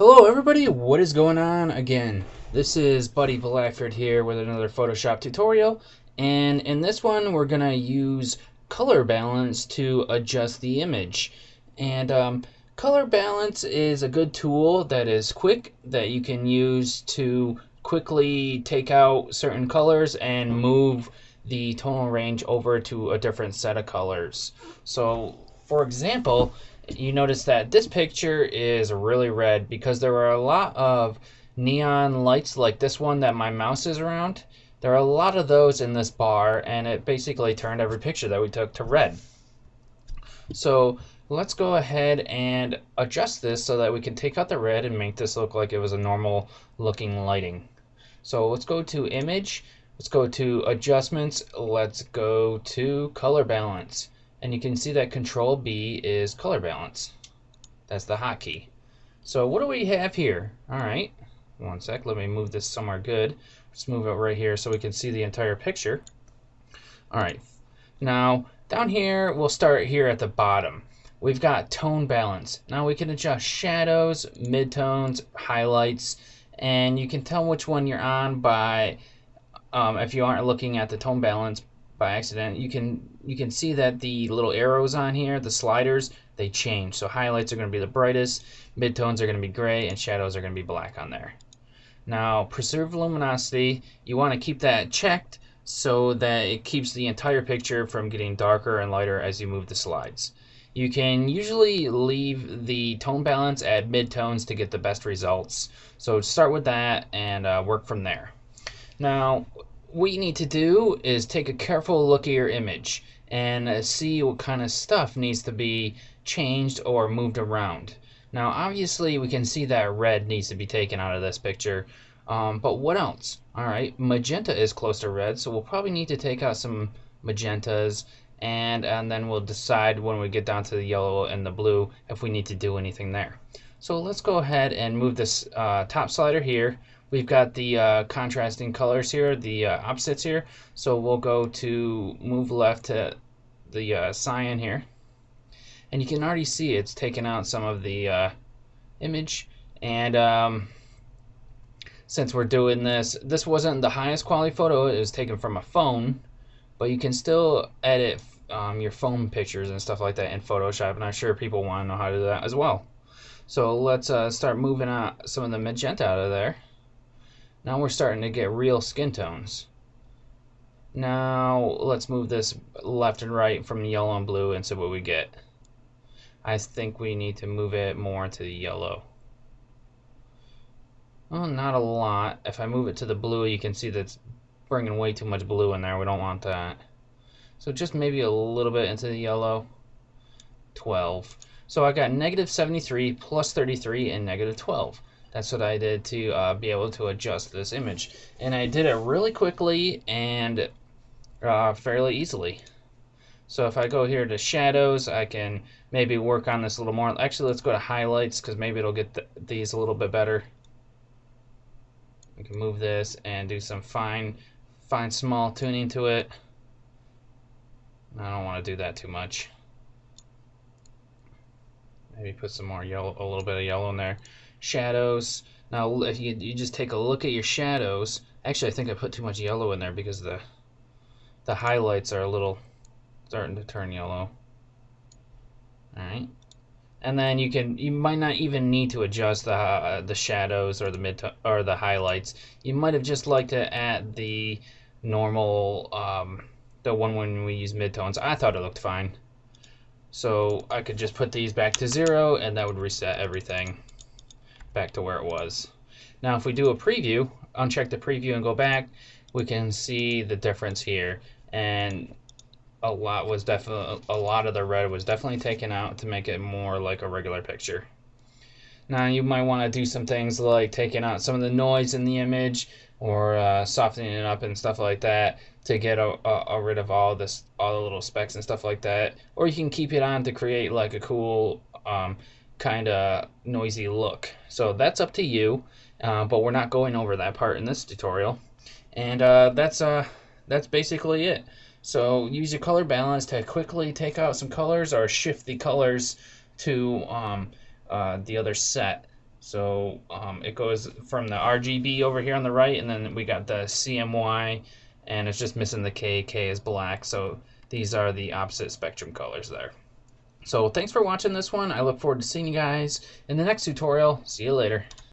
Hello everybody, what is going on again? This is Buddy Blackford here with another Photoshop tutorial, and in this one we're going to use color balance to adjust the image. And color balance is a good tool that is quick, that you can use to quickly take out certain colors and move the tonal range over to a different set of colors. So for example, you notice that this picture is really red because there were a lot of neon lights like this one that my mouse is around. There are a lot of those in this bar, and it basically turned every picture that we took to red. So let's go ahead and adjust this so that we can take out the red and make this look like it was a normal looking lighting. So let's go to image, let's go to adjustments, let's go to color balance. And you can see that Control B is color balance. That's the hotkey. So what do we have here? Alright, one sec, let me move this somewhere good. Let's move it right here so we can see the entire picture. Alright, now down here, we'll start here at the bottom. We've got tone balance. Now we can adjust shadows, midtones, highlights, and you can tell which one you're on by, if you aren't looking at the tone balance by accident, you can see that the little arrows on here, the sliders, they change. So highlights are going to be the brightest, midtones are going to be gray, and shadows are going to be black on there. Now preserve luminosity, you want to keep that checked so that it keeps the entire picture from getting darker and lighter as you move the slides. You can usually leave the tone balance at midtones to get the best results. So start with that and work from there. Now what you need to do is take a careful look at your image and see what kind of stuff needs to be changed or moved around. Now obviously we can see that red needs to be taken out of this picture, but what else? Alright, magenta is close to red, so we'll probably need to take out some magentas, and then we'll decide when we get down to the yellow and the blue if we need to do anything there. So let's go ahead and move this top slider here. We've got the contrasting colors here, the opposites here. So we'll go to move left to the cyan here. And you can already see it's taken out some of the image. And since we're doing this, this wasn't the highest quality photo. It was taken from a phone. But you can still edit your phone pictures and stuff like that in Photoshop. And I'm sure people want to know how to do that as well. So let's start moving out some of the magenta out of there. Now we're starting to get real skin tones. Now let's move this left and right from yellow and blue and see what we get. I think we need to move it more to the yellow. Well, not a lot. If I move it to the blue, you can see that's bringing way too much blue in there. We don't want that. So just maybe a little bit into the yellow. 12. So I got -73 plus 33 and -12. That's what I did to be able to adjust this image. And I did it really quickly and fairly easily. So if I go here to shadows, I can maybe work on this a little more. Actually, let's go to highlights because maybe it'll get these a little bit better. We can move this and do some fine small tuning to it. I don't want to do that too much. Maybe put some more yellow, a little bit of yellow in there. Shadows. Now if you just take a look at your shadows, actually I think I put too much yellow in there because the highlights are a little starting to turn yellow. Alright. And then you might not even need to adjust the shadows or the highlights. You might have just liked to add the normal the one when we use midtones. I thought it looked fine. So I could just put these back to 0 and that would reset everything back to where it was. Now if we do a preview, uncheck the preview and go back, we can see the difference here, and a lot of the red was definitely taken out to make it more like a regular picture. Now you might want to do some things like taking out some of the noise in the image or softening it up and stuff like that to get rid of all the little specks and stuff like that. Or you can keep it on to create like a cool kind of noisy look. So that's up to you, but we're not going over that part in this tutorial. And that's basically it. So use your color balance to quickly take out some colors or shift the colors to the other set So it goes from the RGB over here on the right, and then we got the CMY, and it's just missing the K. K is black, so these are the opposite spectrum colors there. So thanks for watching this one. I look forward to seeing you guys in the next tutorial. See you later.